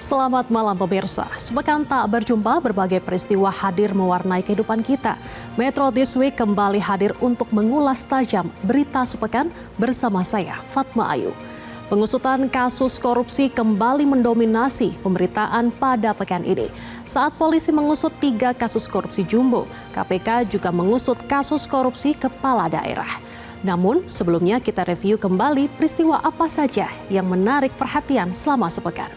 Selamat malam pemirsa. Sepekan tak berjumpa, berbagai peristiwa hadir mewarnai kehidupan kita. Metro This Week kembali hadir untuk mengulas tajam berita sepekan bersama saya, Fatma Ayu. Pengusutan kasus korupsi kembali mendominasi pemberitaan pada pekan ini. Saat polisi mengusut 3 kasus korupsi jumbo, KPK juga mengusut kasus korupsi kepala daerah. Namun sebelumnya kita review kembali peristiwa apa saja yang menarik perhatian selama sepekan.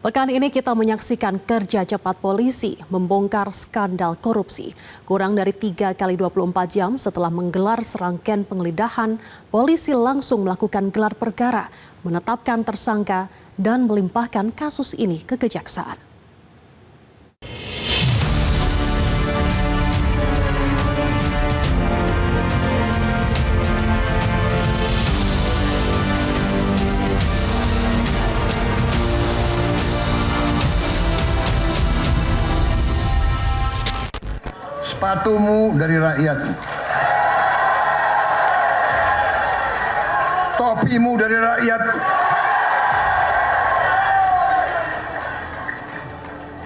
Pekan ini kita menyaksikan kerja cepat polisi membongkar skandal korupsi. Kurang dari 3 kali 24 jam setelah menggelar serangkaian penggeledahan, polisi langsung melakukan gelar perkara, menetapkan tersangka, dan melimpahkan kasus ini ke kejaksaan. Sepatumu dari rakyat, topimu dari rakyat.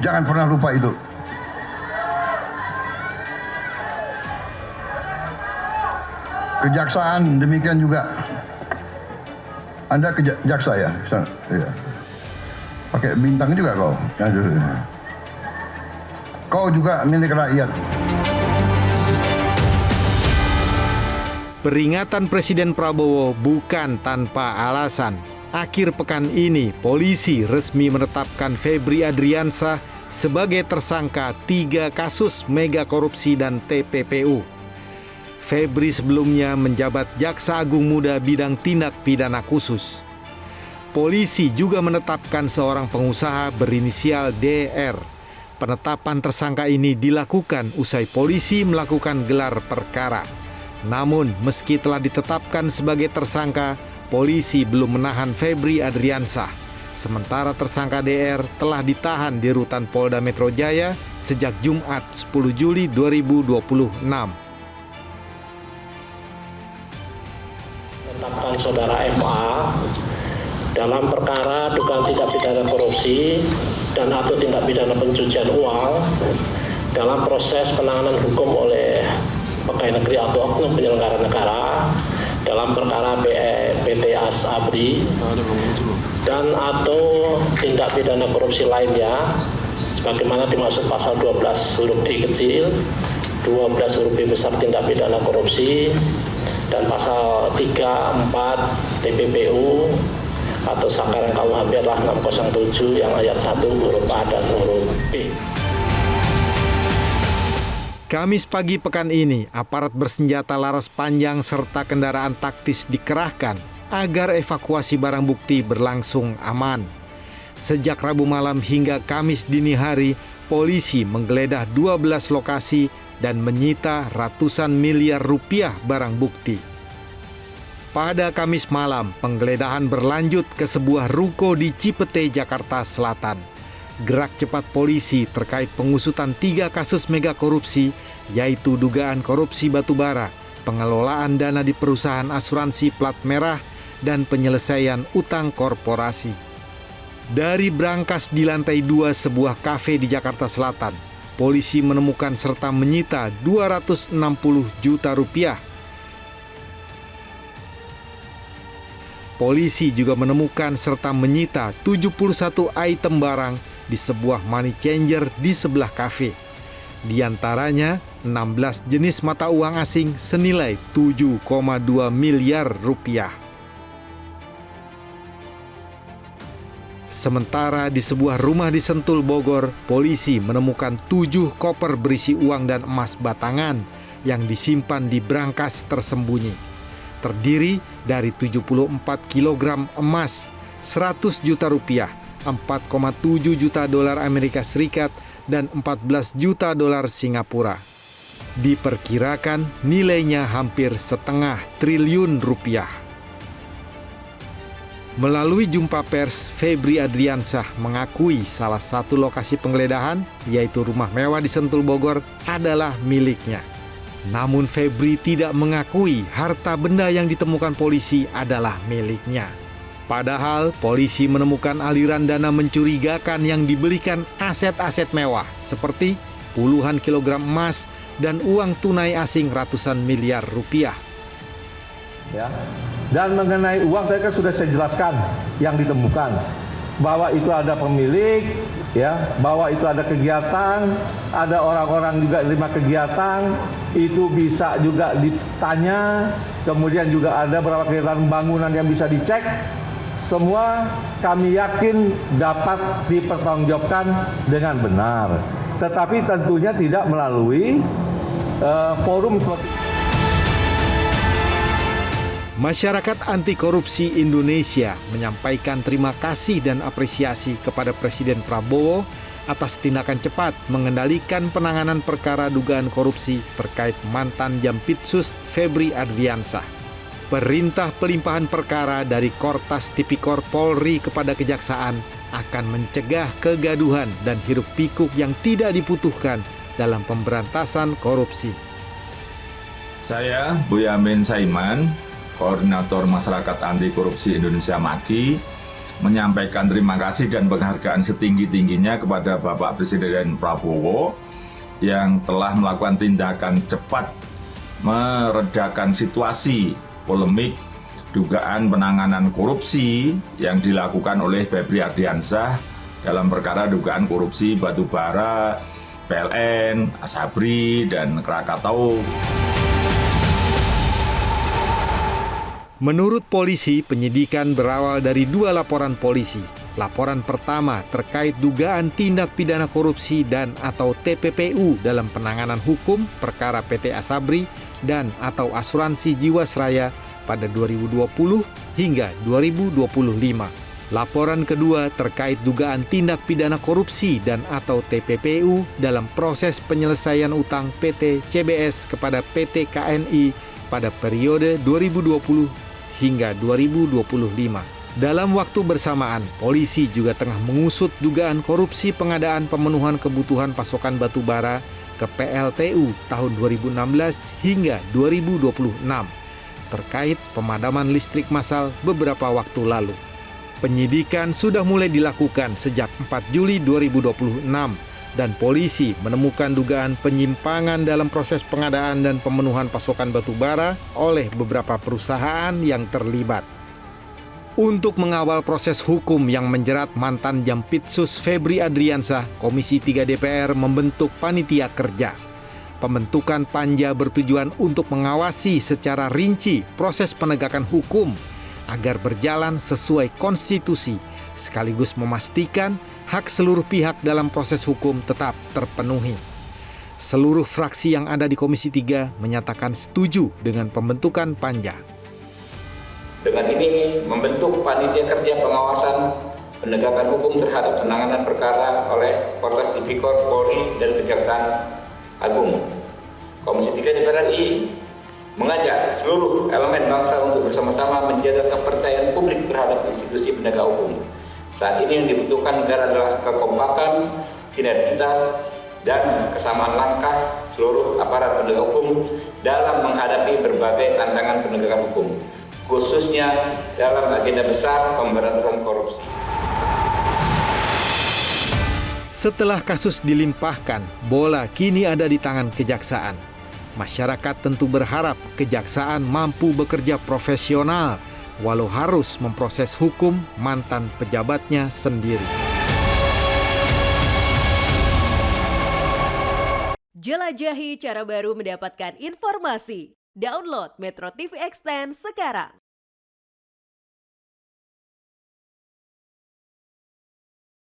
Jangan pernah lupa itu. Kejaksaan demikian juga. Anda jaksa ya? Iya. Pakai bintang juga kau. Kau juga milik rakyat. Peringatan Presiden Prabowo bukan tanpa alasan. Akhir pekan ini, polisi resmi menetapkan Febri Adriansyah sebagai tersangka 3 kasus mega korupsi dan TPPU. Febri sebelumnya menjabat Jaksa Agung Muda bidang tindak pidana khusus. Polisi juga menetapkan seorang pengusaha berinisial DR. Penetapan tersangka ini dilakukan usai polisi melakukan gelar perkara. Namun, meski telah ditetapkan sebagai tersangka, polisi belum menahan Febri Adriansyah. Sementara tersangka DR telah ditahan di rutan Polda Metro Jaya sejak Jumat 10 Juli 2026. Menetapkan saudara MA dalam perkara dugaan tindak pidana korupsi dan atau tindak pidana pencucian uang dalam proses penanganan hukum oleh pegawai negeri atau oknum penyelenggara negara dalam perkara PT Asabri dan atau tindak pidana korupsi lainnya sebagaimana dimaksud pasal 12 huruf I kecil, 12 huruf B besar tindak pidana korupsi dan pasal 3, 4 TPPU atau Sakaran KUHP 607 yang ayat 1 huruf A dan huruf B. Kamis pagi pekan ini, aparat bersenjata laras panjang serta kendaraan taktis dikerahkan agar evakuasi barang bukti berlangsung aman. Sejak Rabu malam hingga Kamis dini hari, polisi menggeledah 12 lokasi dan menyita ratusan miliar rupiah barang bukti. Pada Kamis malam, penggeledahan berlanjut ke sebuah ruko di Cipete, Jakarta Selatan. Gerak cepat polisi terkait pengusutan 3 kasus mega korupsi, yaitu dugaan korupsi batubara, pengelolaan dana di perusahaan asuransi plat merah, dan penyelesaian utang korporasi. Dari brankas di lantai 2 sebuah kafe di Jakarta Selatan, polisi menemukan serta menyita 260 juta rupiah. Polisi juga menemukan serta menyita 71 item barang di sebuah money changer di sebelah kafe. Di antaranya 16 jenis mata uang asing senilai 7,2 miliar rupiah. Sementara di sebuah rumah di Sentul, Bogor, polisi menemukan 7 koper berisi uang dan emas batangan yang disimpan di brankas tersembunyi. Terdiri dari 74 kg emas, 100 juta rupiah, 4,7 juta dolar Amerika Serikat, dan 14 juta dolar Singapura. Diperkirakan nilainya hampir 0,5 triliun rupiah. Melalui jumpa pers, Febri Adriansyah mengakui salah satu lokasi penggeledahan, yaitu rumah mewah di Sentul, Bogor, adalah miliknya. Namun Febri tidak mengakui harta benda yang ditemukan polisi adalah miliknya. Padahal polisi menemukan aliran dana mencurigakan yang dibelikan aset-aset mewah seperti puluhan kilogram emas dan uang tunai asing ratusan miliar rupiah. Ya. Dan mengenai uang tadi kan sudah saya jelaskan yang ditemukan, bahwa itu ada pemilik, ya, bahwa itu ada kegiatan, ada orang-orang juga terima kegiatan, itu bisa juga ditanya, kemudian juga ada beberapa kegiatan bangunan yang bisa dicek. Semua kami yakin dapat dipertanggungjawabkan dengan benar, tetapi tentunya tidak melalui forum seperti. Masyarakat Anti Korupsi Indonesia menyampaikan terima kasih dan apresiasi kepada Presiden Prabowo atas tindakan cepat mengendalikan penanganan perkara dugaan korupsi terkait mantan Jampitsus Febri Adriansyah. Perintah pelimpahan perkara dari Kortas Tipikor Polri kepada Kejaksaan akan mencegah kegaduhan dan hiruk-pikuk yang tidak dibutuhkan dalam pemberantasan korupsi. Saya Boyamin Saiman, Koordinator Masyarakat Anti Korupsi Indonesia MAKI, menyampaikan terima kasih dan penghargaan setinggi-tingginya kepada Bapak Presiden Prabowo yang telah melakukan tindakan cepat meredakan situasi polemik dugaan penanganan korupsi yang dilakukan oleh Febri Adriansyah dalam perkara dugaan korupsi batubara, PLN, Asabri, dan Krakatau. Menurut polisi, penyidikan berawal dari 2 laporan polisi. Laporan pertama terkait dugaan tindak pidana korupsi dan atau TPPU dalam penanganan hukum perkara PT Asabri dan atau Asuransi Jiwasraya pada 2020 hingga 2025. Laporan kedua terkait dugaan tindak pidana korupsi dan atau TPPU dalam proses penyelesaian utang PT CBS kepada PT KNI pada periode 2020 hingga 2025. Dalam waktu bersamaan, polisi juga tengah mengusut dugaan korupsi pengadaan pemenuhan kebutuhan pasokan batubara ke PLTU tahun 2016 hingga 2026 terkait pemadaman listrik massal beberapa waktu lalu. Penyidikan sudah mulai dilakukan sejak 4 Juli 2026 dan polisi menemukan dugaan penyimpangan dalam proses pengadaan dan pemenuhan pasokan batubara oleh beberapa perusahaan yang terlibat. Untuk mengawal proses hukum yang menjerat mantan Jampitsus Febri Adriansyah, Komisi 3 DPR membentuk panitia kerja. Pembentukan panja bertujuan untuk mengawasi secara rinci proses penegakan hukum agar berjalan sesuai konstitusi, sekaligus memastikan hak seluruh pihak dalam proses hukum tetap terpenuhi. Seluruh fraksi yang ada di Komisi 3 menyatakan setuju dengan pembentukan panja. Dengan ini membentuk panitia kerja pengawasan penegakan hukum terhadap penanganan perkara oleh Kortas Tipikor Polri dan Kejaksaan Agung. Komisi 3 DPR RI mengajak seluruh elemen bangsa untuk bersama-sama menjaga kepercayaan publik terhadap institusi penegak hukum. Saat ini yang dibutuhkan negara adalah kekompakan, sinergitas, dan kesamaan langkah seluruh aparat penegak hukum dalam menghadapi berbagai tantangan penegakan hukum. khususnya dalam agenda besar pemberantasan korupsi. Setelah kasus dilimpahkan, bola kini ada di tangan kejaksaan. Masyarakat tentu berharap kejaksaan mampu bekerja profesional, walau harus memproses hukum mantan pejabatnya sendiri. Jelajahi cara baru mendapatkan informasi. Download Metro TV Extend sekarang.